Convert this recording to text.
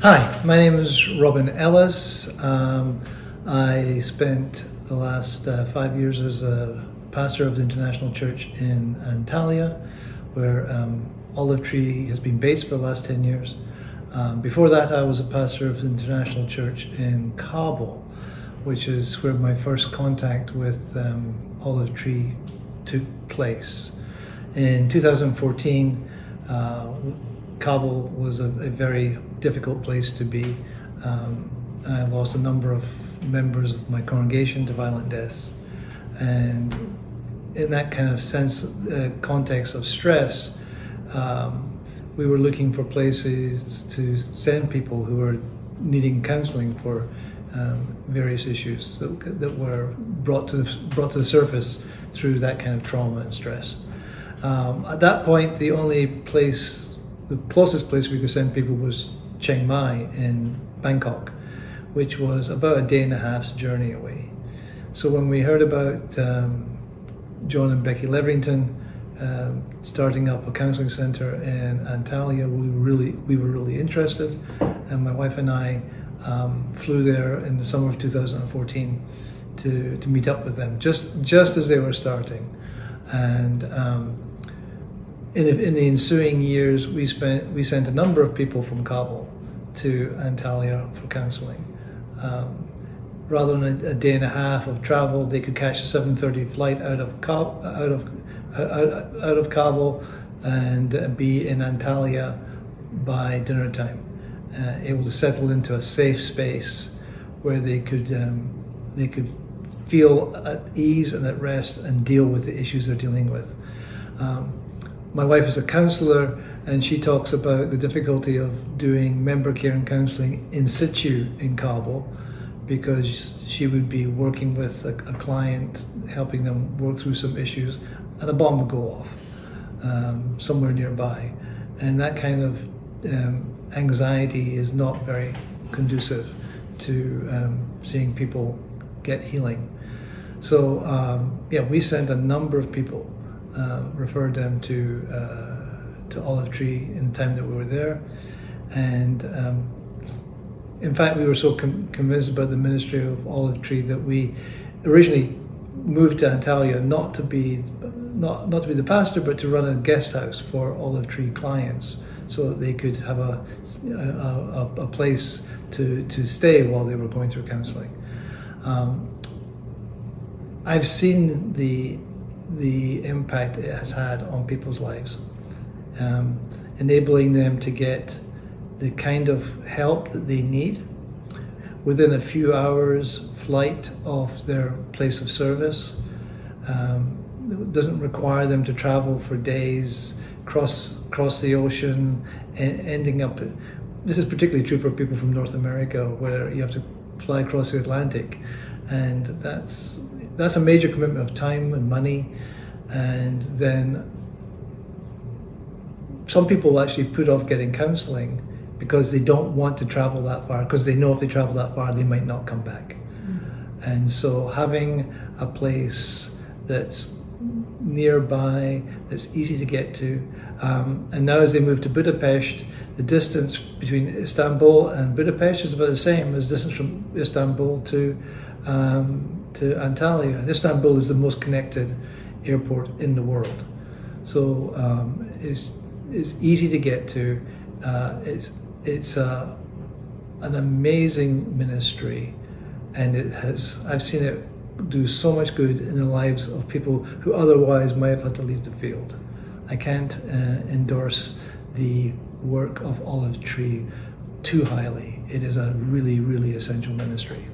Hi, my name is Robin Ellis. I spent the last 5 years as a pastor of the International Church in Antalya, where Olive Tree has been based for the last 10 years. Before that, I was a pastor of the International Church in Kabul, which is where my first contact with Olive Tree took place. In 2014, Kabul was a very difficult place to be. I lost a number of members of my congregation to violent deaths. And in that kind of context of stress, we were looking for places to send people who were needing counseling for various issues that were brought to the surface through that kind of trauma and stress. At that point, the closest place we could send people was Chiang Mai in Bangkok, which was about a day and a half's journey away. So when we heard about John and Becky Leverington starting up a counseling center in Antalya, we were really interested, and my wife and I flew there in the summer of 2014 to meet up with them just as they were starting. And in the ensuing years, we sent a number of people from Kabul to Antalya for counseling. Rather than a day and a half of travel, they could catch a 7:30 flight out of Kabul and be in Antalya by dinner time, able to settle into a safe space where they could feel at ease and at rest and deal with the issues they're dealing with. My wife is a counsellor, and she talks about the difficulty of doing member care and counselling in situ in Kabul, because she would be working with a client, helping them work through some issues, and a bomb would go off somewhere nearby. And that kind of anxiety is not very conducive to seeing people get healing. So we sent a number of people, referred them to Olive Tree in the time that we were there. And in fact, we were so convinced about the ministry of Olive Tree that we originally moved to Antalya not to be the pastor, but to run a guest house for Olive Tree clients, so that they could have a place to stay while they were going through counseling. I've seen the impact it has had on people's lives, enabling them to get the kind of help that they need within a few hours flight of their place of service. It doesn't require them to travel for days, cross the ocean, and ending up. This is particularly true for people from North America, where you have to fly across the Atlantic, and that's a major commitment of time and money. And then some people actually put off getting counseling because they don't want to travel that far, because they know if they travel that far, they might not come back. Mm-hmm. And so having a place that's nearby, that's easy to get to, and now as they move to Budapest, the distance between Istanbul and Budapest is about the same as distance from Istanbul to Antalya. And Istanbul is the most connected airport in the world, so it's easy to get to. It's an amazing ministry, and I've seen it do so much good in the lives of people who otherwise might have had to leave the field. I can't endorse the work of Olive Tree too highly. It is a really, really essential ministry.